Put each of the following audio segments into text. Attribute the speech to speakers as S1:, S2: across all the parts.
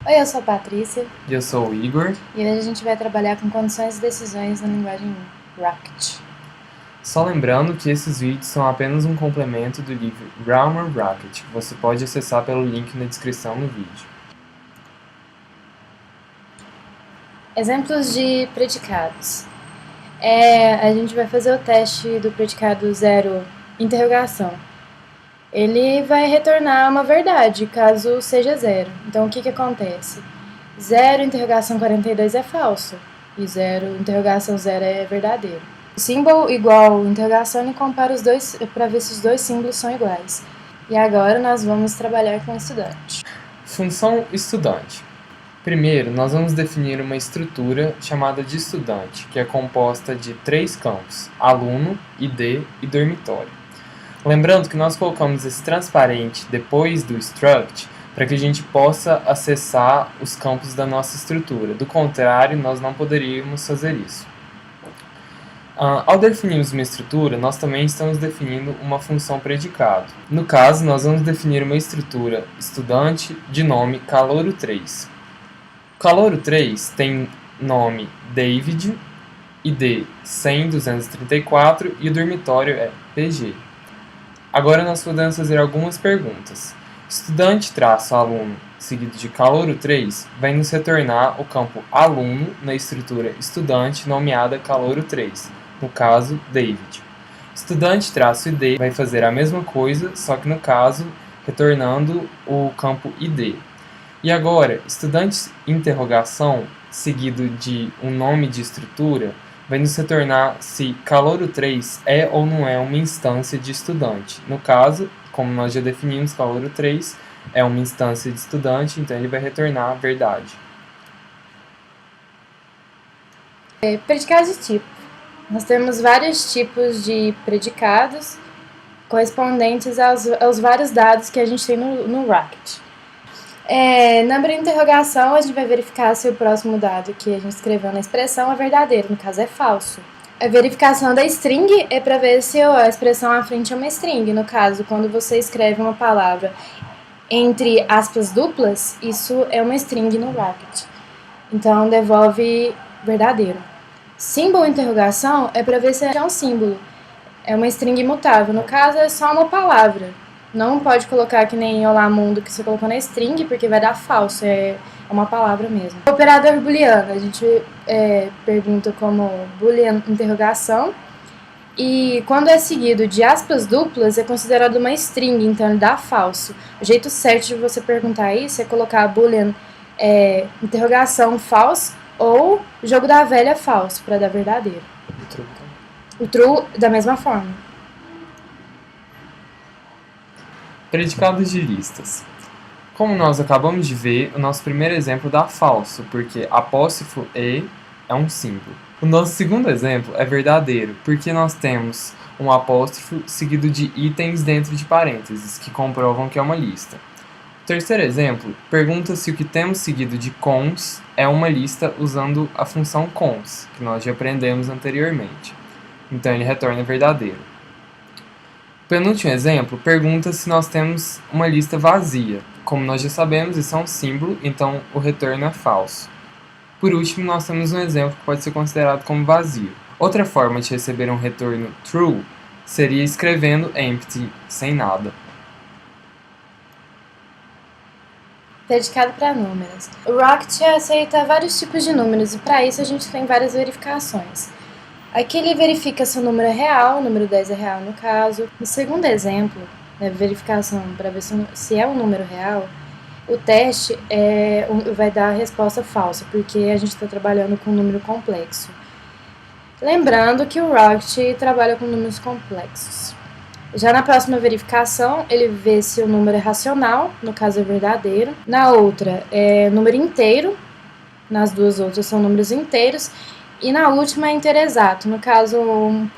S1: Oi, eu sou a Patrícia
S2: E eu sou o Igor.
S1: e hoje a gente vai trabalhar com condições e decisões na linguagem Rocket.
S2: Só lembrando que esses vídeos são apenas um complemento do livro Grammar Rocket, que você pode acessar pelo link na descrição do vídeo.
S1: Exemplos de predicados. A gente vai fazer o teste do predicado zero, interrogação. Ele vai retornar uma verdade, caso seja zero. Então, o que acontece? Zero, interrogação 42 é falso, e zero, interrogação zero é verdadeiro. Símbolo igual interrogação e compara os dois para ver se os dois símbolos são iguais. E agora nós vamos trabalhar com o estudante.
S2: Função estudante. Primeiro, nós vamos definir uma estrutura chamada de estudante, que é composta de 3 campos: aluno, ID e dormitório. Lembrando que nós colocamos esse transparente depois do struct para que a gente possa acessar os campos da nossa estrutura. Do contrário, nós não poderíamos fazer isso. Ao definirmos uma estrutura, nós também estamos definindo uma função predicado. No caso, nós vamos definir uma estrutura estudante de nome calouro3. Calouro3 tem nome David, ID 100.234 e o dormitório é PG. Agora nós podemos fazer algumas perguntas. Estudante-aluno seguido de calouro3 vai nos retornar o campo aluno na estrutura estudante nomeada calouro3, no caso David. Estudante-id vai fazer a mesma coisa, só que no caso retornando o campo id. E agora, estudante-interrogação seguido de um nome de estrutura vai nos retornar se calouro3 é ou não é uma instância de estudante. No caso, como nós já definimos, calouro3 é uma instância de estudante, então ele vai retornar a verdade.
S1: Predicados de tipo. Nós temos vários tipos de predicados correspondentes aos vários dados que a gente tem no Rocket. Na interrogação, a gente vai verificar se o próximo dado que a gente escreveu na expressão é verdadeiro, no caso é falso. A verificação da string é para ver se a expressão à frente é uma string. No caso, quando você escreve uma palavra entre aspas duplas, isso é uma string no Rocket. Então, devolve verdadeiro. Símbolo interrogação é para ver se é um símbolo. É uma string imutável. No caso, é só uma palavra. Não pode colocar que nem olá mundo que você colocou na string, porque vai dar falso, é uma palavra mesmo. Operador booleano, a gente pergunta como boolean interrogação, e quando é seguido de aspas duplas é considerado uma string, então ele dá falso. O jeito certo de você perguntar isso é colocar boolean interrogação false ou jogo da velha falso, para dar verdadeiro. O true da mesma forma.
S2: Predicados de listas. Como nós acabamos de ver, o nosso primeiro exemplo dá falso, porque apóstrofo e é um símbolo. O nosso segundo exemplo é verdadeiro, porque nós temos um apóstrofo seguido de itens dentro de parênteses, que comprovam que é uma lista. O terceiro exemplo pergunta se o que temos seguido de cons é uma lista usando a função cons, que nós já aprendemos anteriormente. Então ele retorna verdadeiro. O penúltimo exemplo pergunta se nós temos uma lista vazia. Como nós já sabemos, isso é um símbolo, então o retorno é falso. Por último, nós temos um exemplo que pode ser considerado como vazio. Outra forma de receber um retorno true seria escrevendo empty, sem nada.
S1: Predicado para números. O Rocket aceita vários tipos de números e para isso a gente tem várias verificações. Aqui ele verifica se o número é real, o número 10 é real no caso. No segundo exemplo, verificação para ver se é um número real, o teste vai dar a resposta falsa, porque a gente está trabalhando com um número complexo. Lembrando que o Rocket trabalha com números complexos. Já na próxima verificação, ele vê se o número é racional, no caso é verdadeiro. Na outra, é número inteiro, nas duas outras são números inteiros. E na última é inteiro exato. No caso, um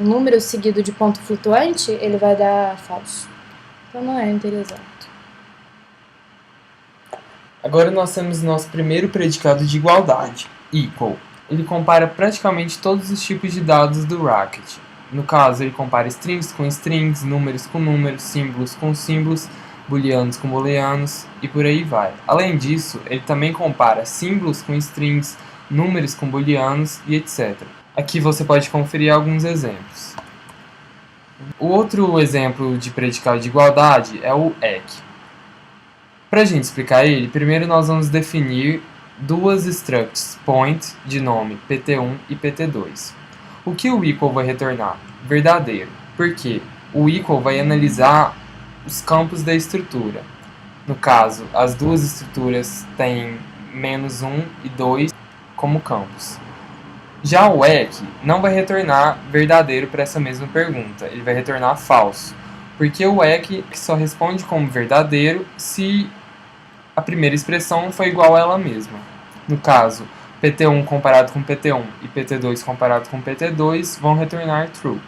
S1: número seguido de ponto flutuante, ele vai dar falso. Então não é inteiro exato.
S2: Agora nós temos o nosso primeiro predicado de igualdade, equal. Ele compara praticamente todos os tipos de dados do Rocket. No caso, ele compara strings com strings, números com números, símbolos com símbolos, booleanos com booleanos e por aí vai. Além disso, ele também compara símbolos com strings, números com booleanos e etc. Aqui você pode conferir alguns exemplos. O outro exemplo de predicado de igualdade é o EQ. Para a gente explicar ele, primeiro nós vamos definir duas structs point de nome pt1 e pt2. O que o equal vai retornar? Verdadeiro, porque o equal vai analisar os campos da estrutura. No caso, as duas estruturas têm -1 e 2 como campos. Já o EQ não vai retornar verdadeiro para essa mesma pergunta, ele vai retornar falso, porque o EQ só responde como verdadeiro se a primeira expressão foi igual a ela mesma. No caso, pt1 comparado com pt1 e pt2 comparado com pt2 vão retornar true.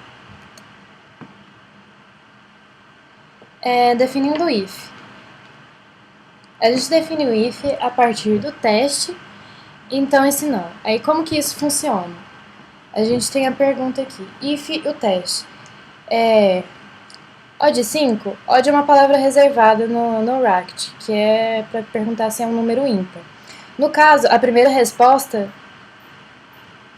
S1: Definindo o if. A gente define o if a partir do teste, então esse não. Aí como que isso funciona? A gente tem a pergunta aqui, if o teste. Odd 5, odd é uma palavra reservada no Racket, que é para perguntar se é um número ímpar. No caso, a primeira resposta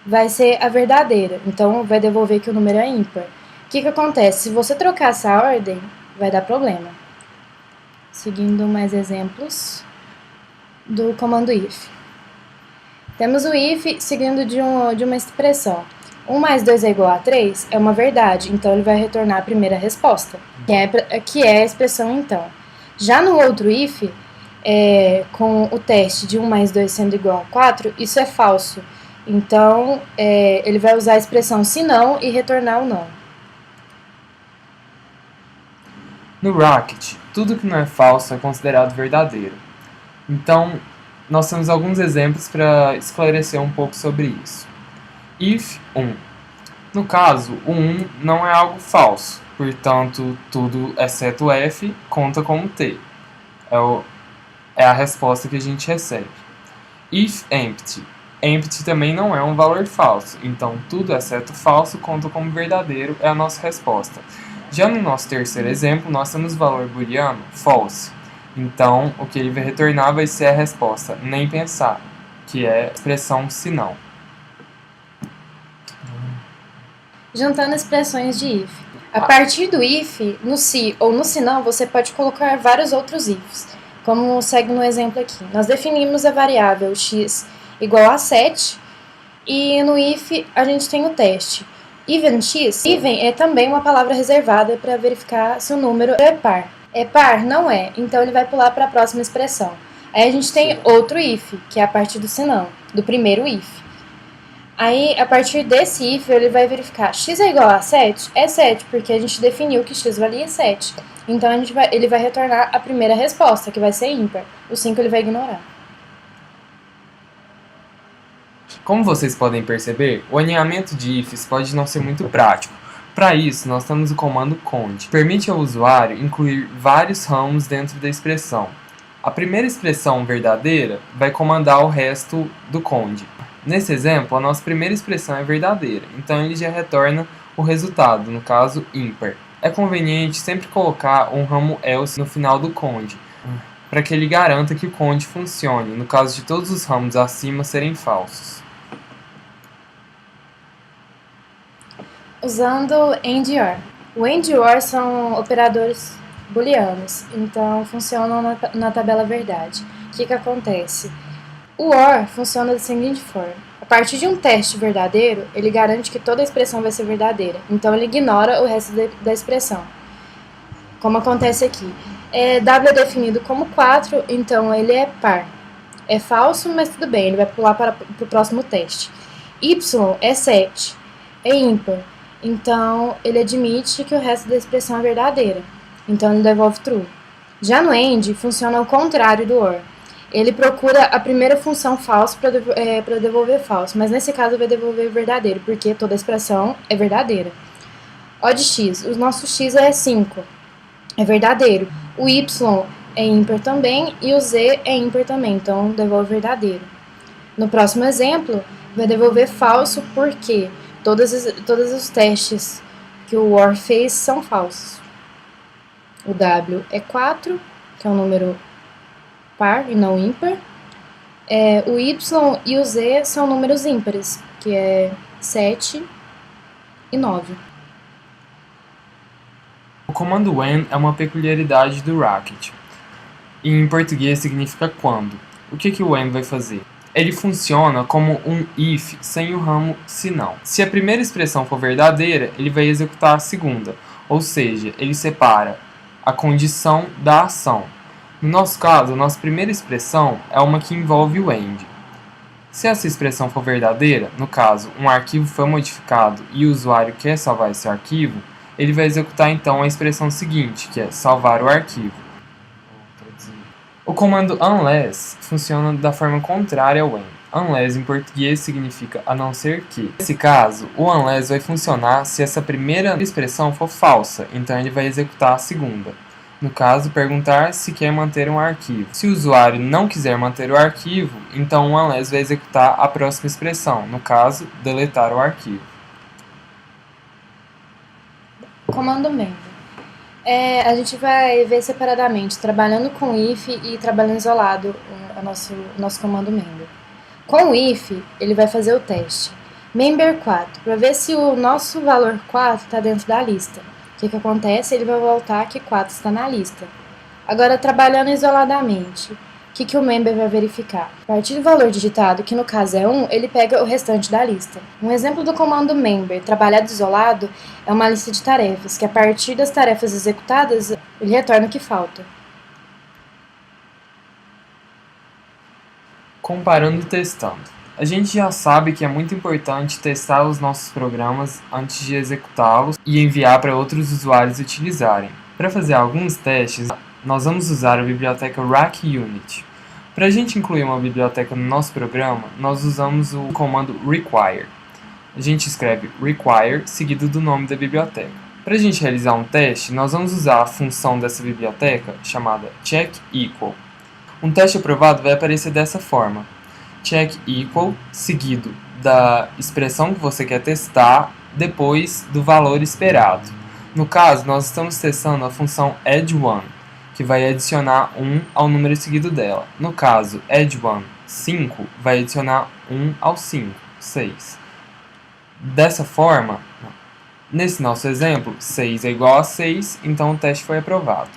S1: vai ser a verdadeira, então vai devolver que o número é ímpar. O que acontece? Se você trocar essa ordem, vai dar problema. Seguindo mais exemplos do comando if. Temos o if seguindo de uma expressão. 1 mais 2 é igual a 3 é uma verdade, então ele vai retornar a primeira resposta, que é a expressão então. Já no outro if, com o teste de 1 mais 2 sendo igual a 4, isso é falso. Então, ele vai usar a expressão se não e retornar o não.
S2: No Racket, tudo que não é falso é considerado verdadeiro. Então, nós temos alguns exemplos para esclarecer um pouco sobre isso. If 1. No caso, o 1 não é algo falso, portanto, tudo exceto F conta como T. É a resposta que a gente recebe. If empty. Empty também não é um valor falso, então tudo exceto falso conta como verdadeiro, é a nossa resposta. Já no nosso terceiro exemplo, nós temos o valor booleano false. Então, o que ele vai retornar vai ser a resposta nem pensar, que é a expressão se não.
S1: Juntando expressões de if. A partir do if, no se ou no se não, você pode colocar vários outros ifs, como segue no exemplo aqui. Nós definimos a variável x igual a 7 e no if a gente tem o teste. Even x, even é também uma palavra reservada para verificar se o número é par. É par? Não é, então ele vai pular para a próxima expressão. Aí a gente tem outro if, que é a partir do se não, do primeiro if. Aí, a partir desse if, ele vai verificar x é igual a 7? É 7, porque a gente definiu que x valia 7. Então, ele vai retornar a primeira resposta, que vai ser ímpar. O 5 ele vai ignorar.
S2: Como vocês podem perceber, o alinhamento de ifs pode não ser muito prático. Para isso, nós temos o comando cond, que permite ao usuário incluir vários ramos dentro da expressão. A primeira expressão verdadeira vai comandar o resto do cond. Nesse exemplo, a nossa primeira expressão é verdadeira, então ele já retorna o resultado, no caso ímpar. É conveniente sempre colocar um ramo else no final do cond, para que ele garanta que o cond funcione, no caso de todos os ramos acima serem falsos.
S1: Usando AND e OR. O AND e OR são operadores booleanos, então funcionam na tabela verdade. O que acontece? O OR funciona da seguinte forma. A partir de um teste verdadeiro, ele garante que toda a expressão vai ser verdadeira. Então, ele ignora o resto da expressão. Como acontece aqui. W é definido como 4, então ele é par. É falso, mas tudo bem, ele vai pular para o próximo teste. Y é 7. É ímpar. Então, ele admite que o resto da expressão é verdadeira. Então, ele devolve true. Já no AND, funciona ao contrário do OR. Ele procura a primeira função falso para devolver falso, mas nesse caso vai devolver verdadeiro, porque toda a expressão é verdadeira. Odd x, o nosso x é 5, é verdadeiro. O y é ímpar também e o z é ímpar também, então devolve verdadeiro. No próximo exemplo, vai devolver falso porque todos os testes que o OR fez são falsos. O w é 4 que é um número par e não ímpar. O y e o z são números ímpares, que é 7 e 9.
S2: O comando when é uma peculiaridade do Racket. E em português significa quando. O que o when vai fazer? Ele funciona como um if sem o ramo senão. Se a primeira expressão for verdadeira, ele vai executar a segunda, ou seja, ele separa a condição da ação. No nosso caso, a nossa primeira expressão é uma que envolve o end. Se essa expressão for verdadeira, no caso, um arquivo foi modificado e o usuário quer salvar esse arquivo, ele vai executar então a expressão seguinte, que é salvar o arquivo. O comando unless funciona da forma contrária ao when. Unless em português significa a não ser que. Nesse caso, o unless vai funcionar se essa primeira expressão for falsa, então ele vai executar a segunda. No caso, perguntar se quer manter um arquivo. Se o usuário não quiser manter o arquivo, então o unless vai executar a próxima expressão, no caso, deletar o arquivo.
S1: Comando member. A gente vai ver separadamente, trabalhando com if e trabalhando isolado, o nosso comando member. Com o if, ele vai fazer o teste. Member 4, para ver se o nosso valor 4 está dentro da lista. O que acontece? Ele vai voltar que 4 está na lista. Agora, trabalhando isoladamente, o que o member vai verificar? A partir do valor digitado, que no caso é 1, ele pega o restante da lista. Um exemplo do comando member trabalhado isolado é uma lista de tarefas, que a partir das tarefas executadas, ele retorna o que falta.
S2: Comparando e testando. A gente já sabe que é muito importante testar os nossos programas antes de executá-los e enviar para outros usuários utilizarem. Para fazer alguns testes, nós vamos usar a biblioteca RackUnit. Para a gente incluir uma biblioteca no nosso programa, nós usamos o comando require. A gente escreve require seguido do nome da biblioteca. Para a gente realizar um teste, nós vamos usar a função dessa biblioteca chamada checkEqual. Um teste aprovado vai aparecer dessa forma: checkEqual seguido da expressão que você quer testar depois do valor esperado. No caso, nós estamos testando a função add1, que vai adicionar 1 ao número seguido dela. No caso, add1 5 vai adicionar 1 ao 5, 6. Dessa forma, nesse nosso exemplo, 6 é igual a 6, então o teste foi aprovado.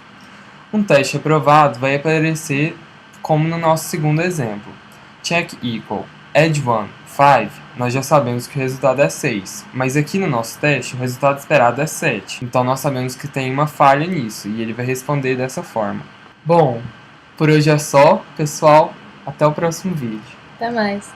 S2: Um teste aprovado vai aparecer como no nosso segundo exemplo. checkEqual add1 5, nós já sabemos que o resultado é 6, mas aqui no nosso teste o resultado esperado é 7, então nós sabemos que tem uma falha nisso e ele vai responder dessa forma. Bom, por hoje é só, pessoal, até o próximo vídeo.
S1: Até mais!